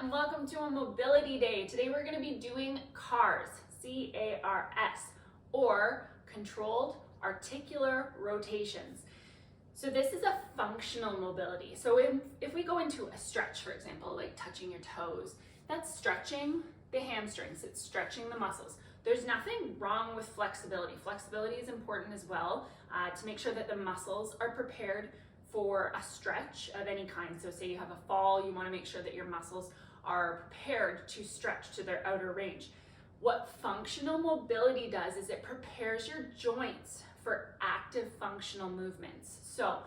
and welcome to a mobility day. Today we're going to be doing CARS, C-A-R-S, or controlled articular rotations. So this is a functional mobility. So if we go into a stretch, for example, like touching your toes, that's stretching the hamstrings, it's stretching the muscles. There's nothing wrong with flexibility. Flexibility is important as well to make sure that the muscles are prepared for a stretch of any kind. So say you have a fall, you want to make sure that your muscles are prepared to stretch to their outer range. What functional mobility does is it prepares your joints for active functional movements. So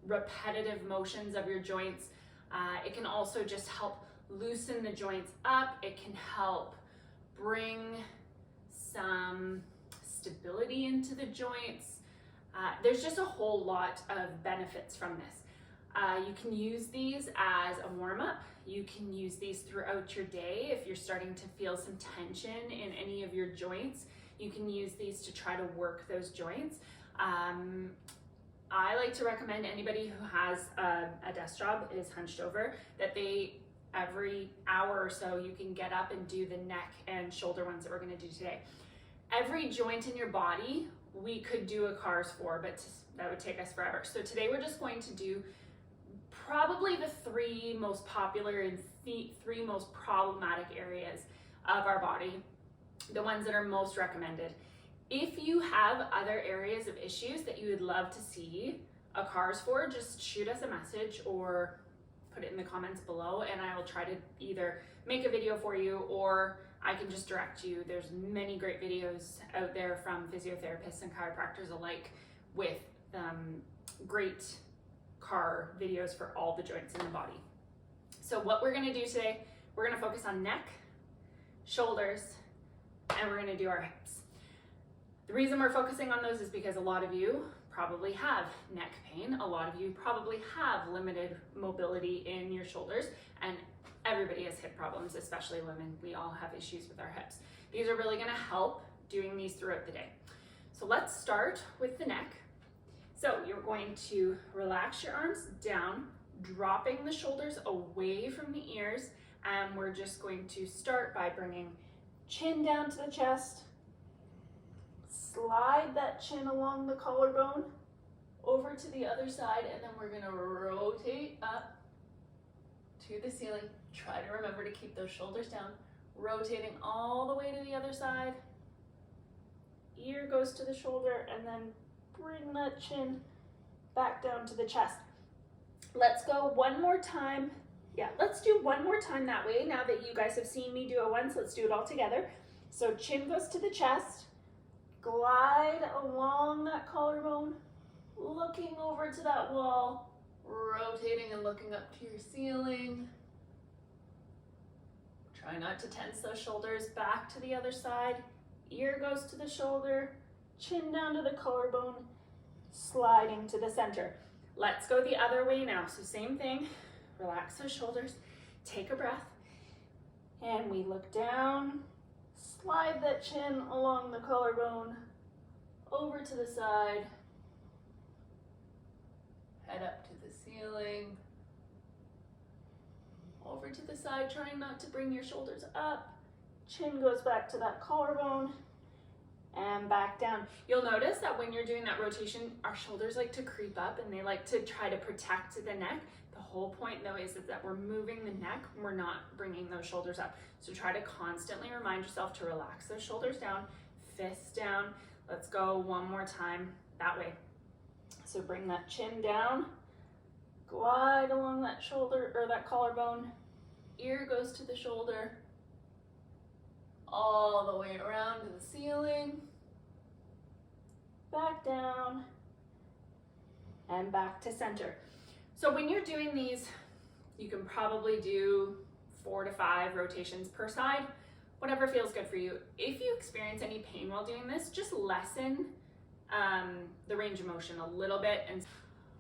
repetitive motions of your joints. It can also just help loosen the joints up. It can help bring some stability into the joints. There's just a whole lot of benefits from this. You can use these as a warm-up. You can use these throughout your day if you're starting to feel some tension in any of your joints. You can use these to try to work those joints. I like to recommend anybody who has a desk job, is hunched over, that every hour or so you can get up and do the neck and shoulder ones that we're going to do today. Every joint in your body we could do a CARS for, but that would take us forever. So today we're just going to do probably the three most popular and three most problematic areas of our body, the ones that are most recommended. If you have other areas of issues that you would love to see a CARS for, just shoot us a message or put it in the comments below, and I will try to either make a video for you or I can just direct you. There's many great videos out there from physiotherapists and chiropractors alike with great CAR videos for all the joints in the body. So what we're gonna do today, we're gonna focus on neck, shoulders, and we're gonna do our hips. The reason we're focusing on those is because a lot of you probably have neck pain. A lot of you probably have limited mobility in your shoulders, and everybody has hip problems, especially women. We all have issues with our hips. These are really gonna help doing these throughout the day. So let's start with the neck. So you're going to relax your arms down, dropping the shoulders away from the ears, and we're just going to start by bringing chin down to the chest, slide that chin along the collarbone, over to the other side, and then we're gonna rotate up to the ceiling. Try to remember to keep those shoulders down, rotating all the way to the other side. Ear goes to the shoulder, and then bring that chin back down to the chest. Let's go one more time. Yeah, let's do one more time that way. Now that you guys have seen me do it once, let's do it all together. So chin goes to the chest, glide along that collarbone, looking over to that wall, rotating and looking up to your ceiling. Try not to tense those shoulders. Back to the other side. Ear goes to the shoulder, chin down to the collarbone, sliding to the center. Let's go the other way now. So same thing, relax those shoulders, take a breath, and we look down, slide that chin along the collarbone, over to the side, head up to the ceiling, over to the side, trying not to bring your shoulders up. Chin goes back to that collarbone and back down. You'll notice that when you're doing that rotation, our shoulders like to creep up and they like to try to protect the neck. The whole point though is that we're moving the neck, we're not bringing those shoulders up. So try to constantly remind yourself to relax those shoulders down, fists down. Let's go one more time that way. So bring that chin down, glide along that shoulder or that collarbone, ear goes to the shoulder, all the way around to the ceiling, back down, and back to center. So when you're doing these, you can probably do 4 to 5 rotations per side, whatever feels good for you. If you experience any pain while doing this, just lessen the range of motion a little bit. And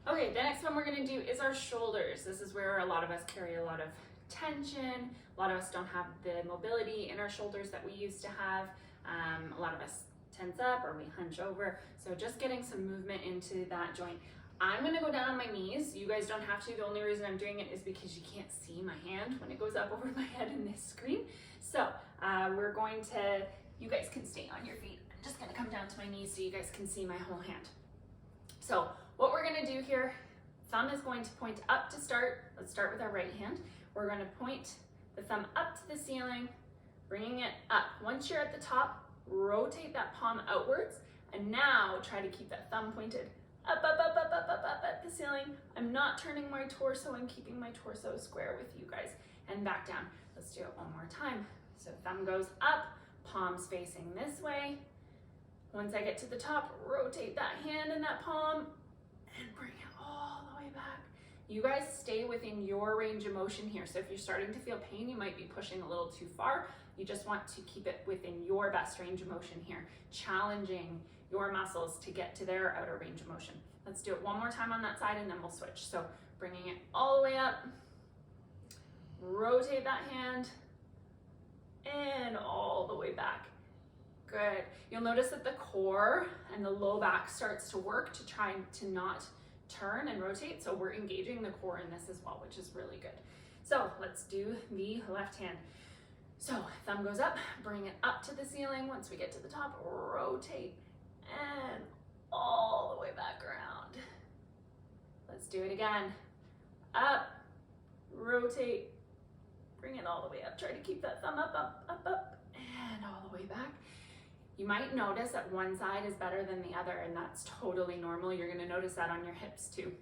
okay, the next one we're gonna do is our shoulders. This is where a lot of us carry a lot of tension. A lot of us don't have the mobility in our shoulders that we used to have. A lot of us tense up or we hunch over. So just getting some movement into that joint. I'm gonna go down on my knees. You guys don't have to. The only reason I'm doing it is because you can't see my hand when it goes up over my head in this screen. So we're going to, you guys can stay on your feet. I'm just gonna come down to my knees so you guys can see my whole hand. So what we're gonna do here, thumb is going to point up to start. Let's start with our right hand. We're gonna point the thumb up to the ceiling, bringing it up. Once you're at the top, rotate that palm outwards, and now try to keep that thumb pointed up, up, up, up, up, up, up at the ceiling. I'm not turning my torso, I'm keeping my torso square with you guys, and back down. Let's do it one more time. So thumb goes up, palms facing this way. Once I get to the top, rotate that hand and that palm, and bring it all the way back. You guys stay within your range of motion here. So if you're starting to feel pain, you might be pushing a little too far. You just want to keep it within your best range of motion here, challenging your muscles to get to their outer range of motion. Let's do it one more time on that side and then we'll switch. So bringing it all the way up, rotate that hand, and all the way back. Good. You'll notice that the core and the low back starts to work to try to not turn and rotate. So we're engaging the core in this as well, which is really good. So let's do the left hand. So thumb goes up, bring it up to the ceiling. Once we get to the top, rotate and all the way back around. Let's do it again. Up, rotate, bring it all the way up. Try to keep that thumb up, up, up, up, and all the way back. You might notice that one side is better than the other, and that's totally normal. You're gonna notice that on your hips too.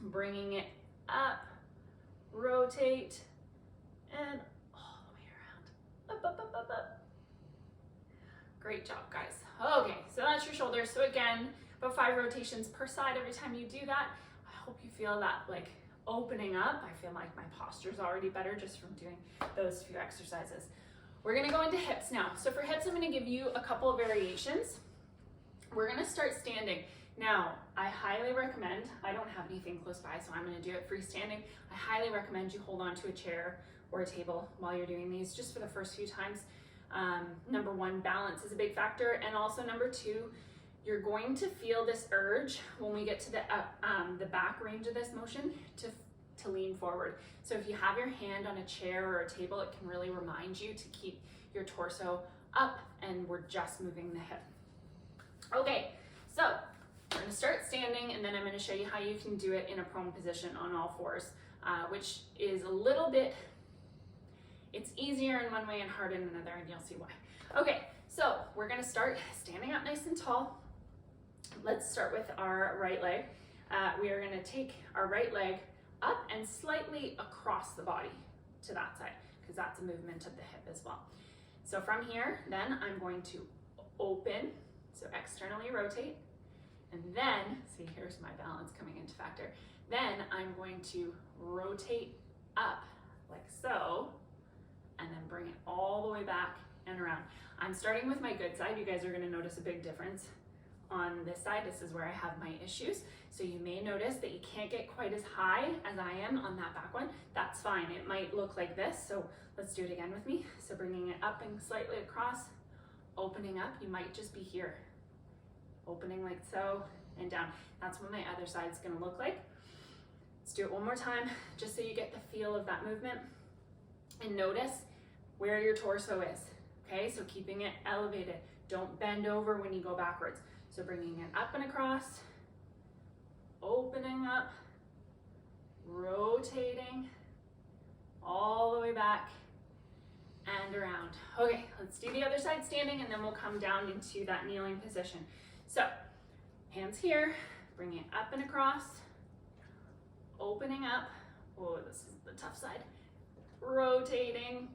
Bringing it up, rotate, and all the way around. Up, up, up, up, up. Great job, guys. Okay, so that's your shoulders. So again, about 5 rotations per side every time you do that. I hope you feel that like opening up. I feel like my posture's already better just from doing those few exercises. We're gonna go into hips now. So for hips, I'm gonna give you a couple of variations. We're gonna start standing. Now, I highly recommend, I don't have anything close by, so I'm gonna do it freestanding. I highly recommend you hold on to a chair or a table while you're doing these, just for the first few times. Number one, balance is a big factor. And also number two, you're going to feel this urge when we get to the back range of this motion to lean forward. So if you have your hand on a chair or a table, it can really remind you to keep your torso up, and we're just moving the hip. Okay, so we're gonna start standing, and then I'm gonna show you how you can do it in a prone position on all fours, which is a little bit, it's easier in one way and hard in another, and you'll see why. Okay, so we're gonna start standing up nice and tall. Let's start with our right leg. We are gonna take our right leg up and slightly across the body to that side, because that's a movement of the hip as well. So from here, then I'm going to open, so externally rotate, and then, see, here's my balance coming into factor. Then I'm going to rotate up like so, and then bring it all the way back and around. I'm starting with my good side. You guys are gonna notice a big difference on this side. This is where I have my issues. So you may notice that you can't get quite as high as I am on that back one. That's fine. It might look like this. So let's do it again with me. So bringing it up and slightly across, opening up. You might just be here. Opening like so and down. That's what my other side's gonna look like. Let's do it one more time, just so you get the feel of that movement. And notice where your torso is, okay? So keeping it elevated. Don't bend over when you go backwards. So bringing it up and across, opening up, rotating, all the way back and around. Okay, let's do the other side standing, and then we'll come down into that kneeling position. So, hands here, bring it up and across, opening up. Oh, this is the tough side. Rotating,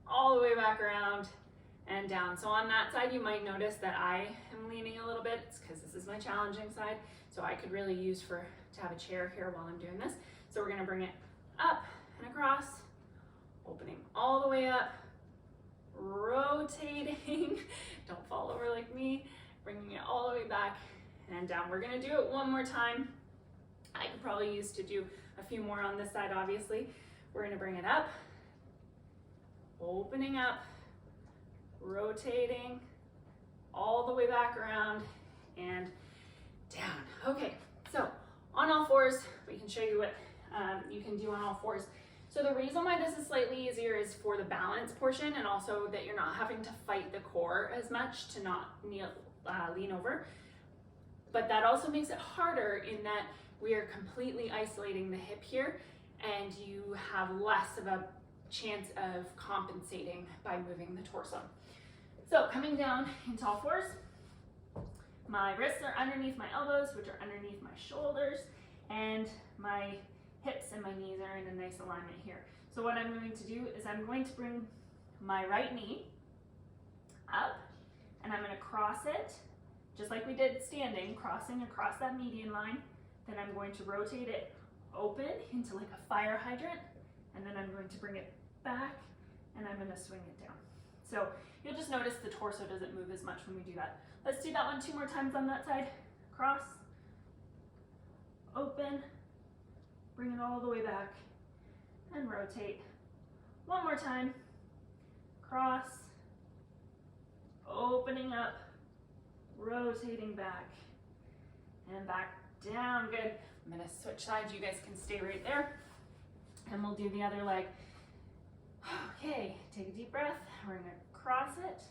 all the way back around and down. So on that side, you might notice that I am leaning a little bit. It's because this is my challenging side. So I could really use to have a chair here while I'm doing this. So we're gonna bring it up and across, opening all the way up, rotating, don't fall over like me, bringing it all the way back and down. We're gonna do it one more time. I could probably use to do a few more on this side, obviously. We're gonna bring it up, opening up, rotating, all the way back around and down. Okay, so on all fours, we can show you what you can do on all fours. So the reason why this is slightly easier is for the balance portion, and also that you're not having to fight the core as much to not lean over. But that also makes it harder in that we are completely isolating the hip here, and you have less of a chance of compensating by moving the torso. So coming down into all fours, my wrists are underneath my elbows, which are underneath my shoulders, and my hips and my knees are in a nice alignment here. So what I'm going to do is I'm going to bring my right knee up, and I'm going to cross it, just like we did standing, crossing across that median line. Then I'm going to rotate it open into like a fire hydrant, and then I'm going to bring it back, and I'm going to swing it down. So you'll just notice the torso doesn't move as much when we do that. Let's do that one 2 more times on that side. Cross, open, bring it all the way back, and rotate. 1 more time. Cross, opening up, rotating back, and back down. Good. I'm gonna switch sides. You guys can stay right there, and we'll do the other leg. Okay, take a deep breath. We're gonna cross it,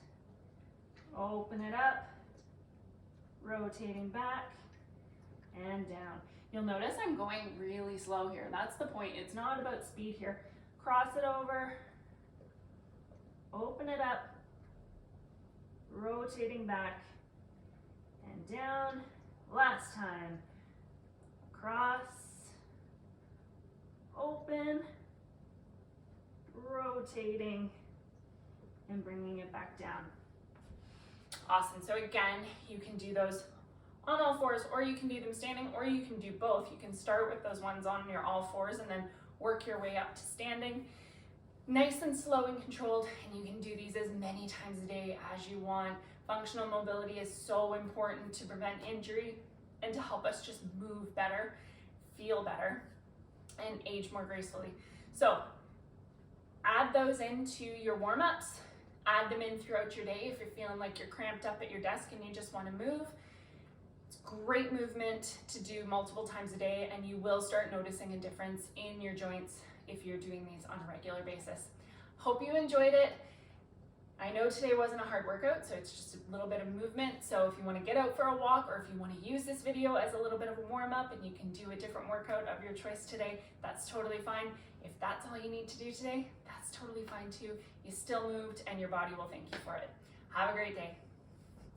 open it up, rotating back and down. You'll notice I'm going really slow here. That's the point. It's not about speed here. Cross it over, open it up, rotating back and down. Last time. Cross, open, rotating, and bringing it back down. Awesome. So again, you can do those on all fours, or you can do them standing, or you can do both. You can start with those ones on your all fours and then work your way up to standing. Nice and slow and controlled, and you can do these as many times a day as you want. Functional mobility is so important to prevent injury and to help us just move better, feel better, and age more gracefully. So add those into your warm-ups, add them in throughout your day if you're feeling like you're cramped up at your desk and you just want to move. It's great movement to do multiple times a day, and you will start noticing a difference in your joints if you're doing these on a regular basis. Hope you enjoyed it. I know today wasn't a hard workout, so it's just a little bit of movement. So if you want to get out for a walk, or if you want to use this video as a little bit of a warm-up and you can do a different workout of your choice today, that's totally fine. If that's all you need to do today, that's totally fine too. You still moved and your body will thank you for it. Have a great day.